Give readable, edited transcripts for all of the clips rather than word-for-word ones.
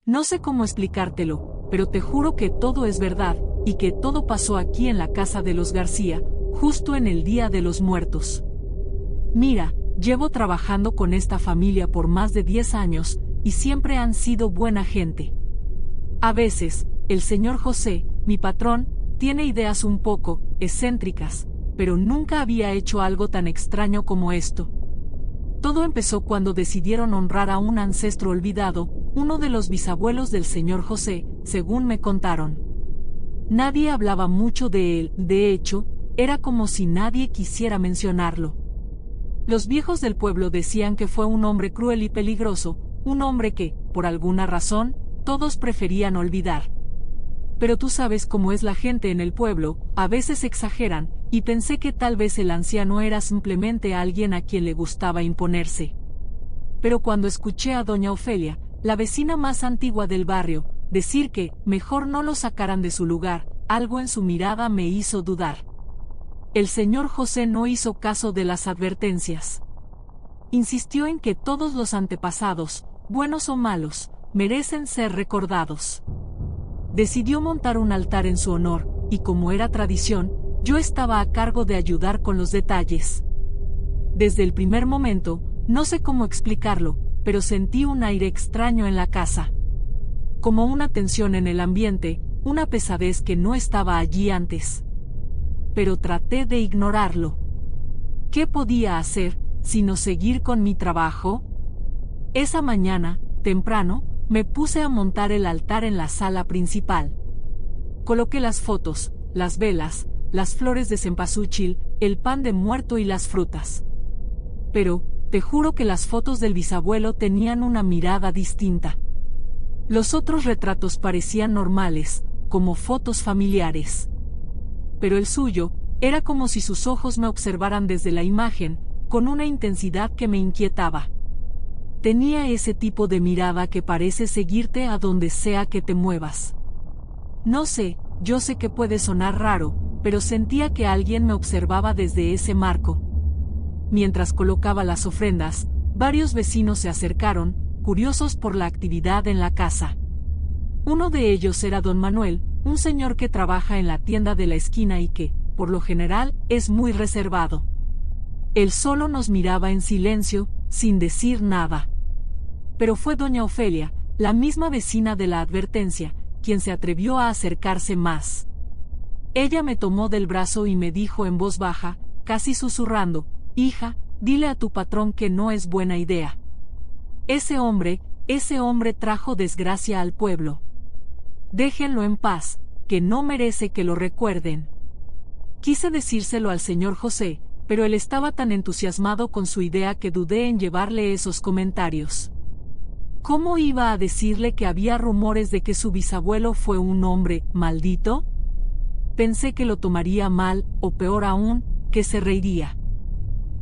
No sé cómo explicártelo, pero te juro que todo es verdad, y que todo pasó aquí en la casa de los García, justo en el Día de los Muertos. Mira, llevo trabajando con esta familia por más de 10 años, y siempre han sido buena gente. A veces, el señor José, mi patrón, tiene ideas un poco excéntricas, pero nunca había hecho algo tan extraño como esto. Todo empezó cuando decidieron honrar a un ancestro olvidado, uno de los bisabuelos del señor José, según me contaron. Nadie hablaba mucho de él, de hecho, era como si nadie quisiera mencionarlo. Los viejos del pueblo decían que fue un hombre cruel y peligroso, un hombre que, por alguna razón, todos preferían olvidar. Pero tú sabes cómo es la gente en el pueblo, a veces exageran, y pensé que tal vez el anciano era simplemente alguien a quien le gustaba imponerse. Pero cuando escuché a doña Ofelia, la vecina más antigua del barrio, decir que mejor no lo sacaran de su lugar, algo en su mirada me hizo dudar. El señor José no hizo caso de las advertencias. Insistió en que todos los antepasados, buenos o malos, merecen ser recordados. Decidió montar un altar en su honor, y como era tradición, yo estaba a cargo de ayudar con los detalles. Desde el primer momento, no sé cómo explicarlo, pero sentí un aire extraño en la casa. Como una tensión en el ambiente, una pesadez que no estaba allí antes. Pero traté de ignorarlo. ¿Qué podía hacer, sino seguir con mi trabajo? Esa mañana, temprano, me puse a montar el altar en la sala principal. Coloqué las fotos, las velas, las flores de cempasúchil, el pan de muerto y las frutas. Pero, te juro que las fotos del bisabuelo tenían una mirada distinta. Los otros retratos parecían normales, como fotos familiares. Pero el suyo, era como si sus ojos me observaran desde la imagen, con una intensidad que me inquietaba. Tenía ese tipo de mirada que parece seguirte a donde sea que te muevas. No sé, yo sé que puede sonar raro, pero sentía que alguien me observaba desde ese marco. Mientras colocaba las ofrendas, varios vecinos se acercaron, curiosos por la actividad en la casa. Uno de ellos era don Manuel, un señor que trabaja en la tienda de la esquina y que, por lo general, es muy reservado. Él solo nos miraba en silencio, sin decir nada. Pero fue doña Ofelia, la misma vecina de la advertencia, quien se atrevió a acercarse más. Ella me tomó del brazo y me dijo en voz baja, casi susurrando, «Hija, dile a tu patrón que no es buena idea. Ese hombre trajo desgracia al pueblo. Déjenlo en paz, que no merece que lo recuerden». Quise decírselo al señor José, pero él estaba tan entusiasmado con su idea que dudé en llevarle esos comentarios. ¿Cómo iba a decirle que había rumores de que su bisabuelo fue un hombre maldito? Pensé que lo tomaría mal, o peor aún, que se reiría.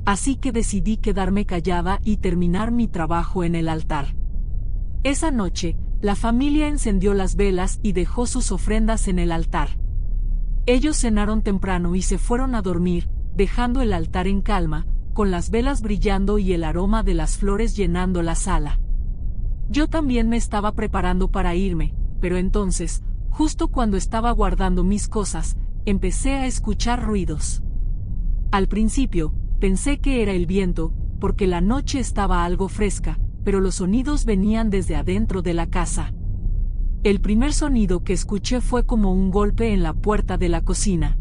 Así que decidí quedarme callada y terminar mi trabajo en el altar. Esa noche, la familia encendió las velas y dejó sus ofrendas en el altar. Ellos cenaron temprano y se fueron a dormir, dejando el altar en calma, con las velas brillando y el aroma de las flores llenando la sala. Yo también me estaba preparando para irme, pero entonces, justo cuando estaba guardando mis cosas, empecé a escuchar ruidos. Al principio, pensé que era el viento, porque la noche estaba algo fresca, pero los sonidos venían desde adentro de la casa. El primer sonido que escuché fue como un golpe en la puerta de la cocina.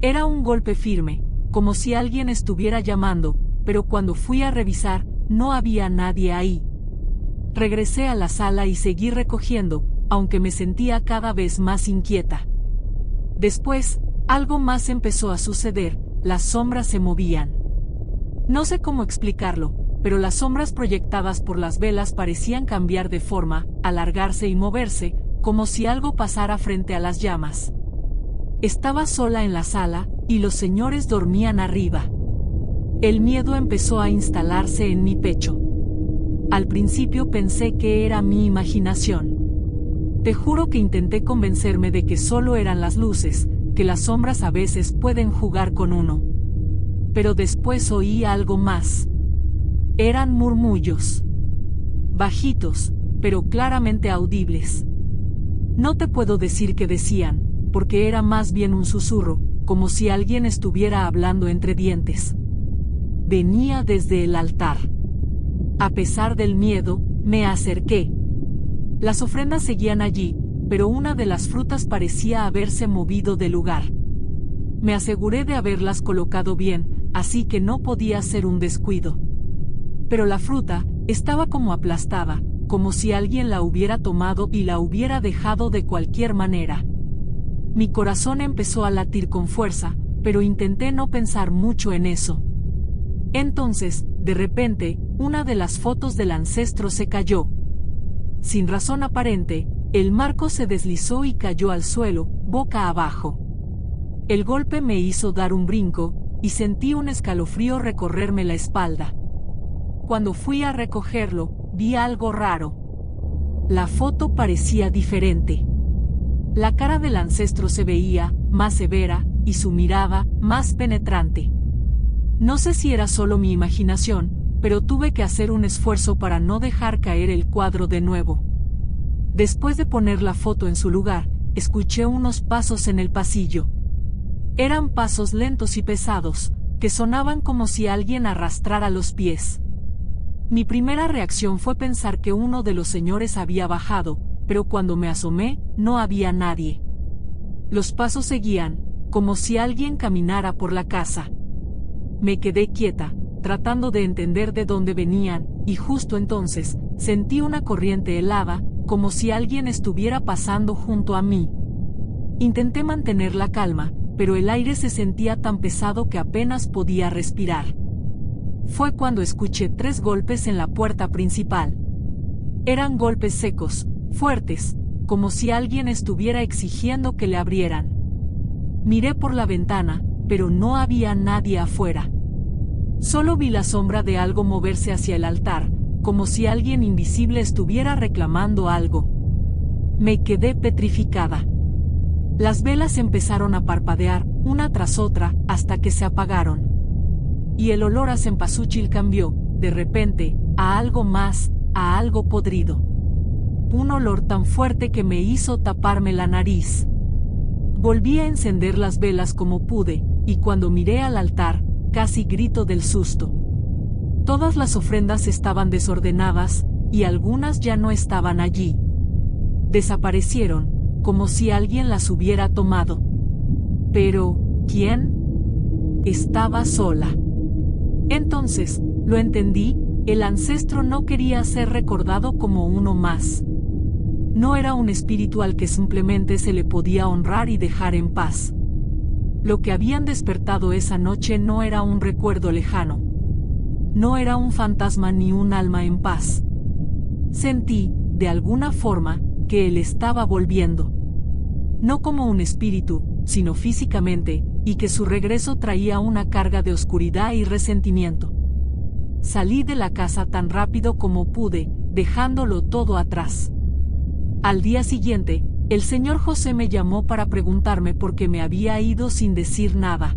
Era un golpe firme, como si alguien estuviera llamando, pero cuando fui a revisar, no había nadie ahí. Regresé a la sala y seguí recogiendo, aunque me sentía cada vez más inquieta. Después, algo más empezó a suceder, las sombras se movían. No sé cómo explicarlo, pero las sombras proyectadas por las velas parecían cambiar de forma, alargarse y moverse, como si algo pasara frente a las llamas. Estaba sola en la sala, y los señores dormían arriba. El miedo empezó a instalarse en mi pecho. Al principio pensé que era mi imaginación. Te juro que intenté convencerme de que solo eran las luces, que las sombras a veces pueden jugar con uno. Pero después oí algo más. Eran murmullos. Bajitos, pero claramente audibles. No te puedo decir qué decían, porque era más bien un susurro, como si alguien estuviera hablando entre dientes. Venía desde el altar. A pesar del miedo, me acerqué. Las ofrendas seguían allí, pero una de las frutas parecía haberse movido del lugar. Me aseguré de haberlas colocado bien, así que no podía ser un descuido. Pero la fruta estaba como aplastada, como si alguien la hubiera tomado y la hubiera dejado de cualquier manera. Mi corazón empezó a latir con fuerza, pero intenté no pensar mucho en eso. Entonces, de repente, una de las fotos del ancestro se cayó. Sin razón aparente, el marco se deslizó y cayó al suelo, boca abajo. El golpe me hizo dar un brinco, y sentí un escalofrío recorrerme la espalda. Cuando fui a recogerlo, vi algo raro. La foto parecía diferente. La cara del ancestro se veía más severa, y su mirada más penetrante. No sé si era solo mi imaginación, pero tuve que hacer un esfuerzo para no dejar caer el cuadro de nuevo. Después de poner la foto en su lugar, escuché unos pasos en el pasillo. Eran pasos lentos y pesados, que sonaban como si alguien arrastrara los pies. Mi primera reacción fue pensar que uno de los señores había bajado, pero cuando me asomé, no había nadie. Los pasos seguían, como si alguien caminara por la casa. Me quedé quieta, tratando de entender de dónde venían, y justo entonces, sentí una corriente helada, como si alguien estuviera pasando junto a mí. Intenté mantener la calma, pero el aire se sentía tan pesado que apenas podía respirar. Fue cuando escuché 3 golpes en la puerta principal. Eran golpes secos, fuertes, como si alguien estuviera exigiendo que le abrieran. Miré por la ventana, pero no había nadie afuera. Solo vi la sombra de algo moverse hacia el altar, como si alguien invisible estuviera reclamando algo. Me quedé petrificada. Las velas empezaron a parpadear, una tras otra, hasta que se apagaron. Y el olor a cempasúchil cambió, de repente, a algo más, a algo podrido. Un olor tan fuerte que me hizo taparme la nariz. Volví a encender las velas como pude, y cuando miré al altar, casi grito del susto. Todas las ofrendas estaban desordenadas, y algunas ya no estaban allí. Desaparecieron, como si alguien las hubiera tomado. Pero, ¿quién? Estaba sola. Entonces, lo entendí, el ancestro no quería ser recordado como uno más. No era un espíritu al que simplemente se le podía honrar y dejar en paz. Lo que habían despertado esa noche no era un recuerdo lejano. No era un fantasma ni un alma en paz. Sentí, de alguna forma, que él estaba volviendo. No como un espíritu, sino físicamente, y que su regreso traía una carga de oscuridad y resentimiento. Salí de la casa tan rápido como pude, dejándolo todo atrás. Al día siguiente, el señor José me llamó para preguntarme por qué me había ido sin decir nada.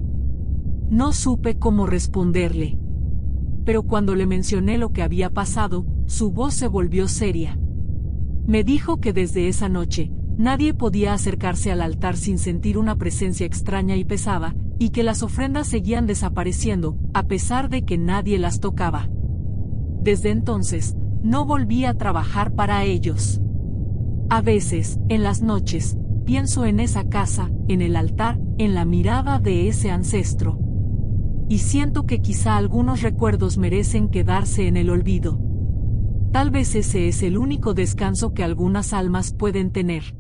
No supe cómo responderle. Pero cuando le mencioné lo que había pasado, su voz se volvió seria. Me dijo que desde esa noche, nadie podía acercarse al altar sin sentir una presencia extraña y pesada, y que las ofrendas seguían desapareciendo, a pesar de que nadie las tocaba. Desde entonces, no volví a trabajar para ellos. A veces, en las noches, pienso en esa casa, en el altar, en la mirada de ese ancestro. Y siento que quizá algunos recuerdos merecen quedarse en el olvido. Tal vez ese es el único descanso que algunas almas pueden tener.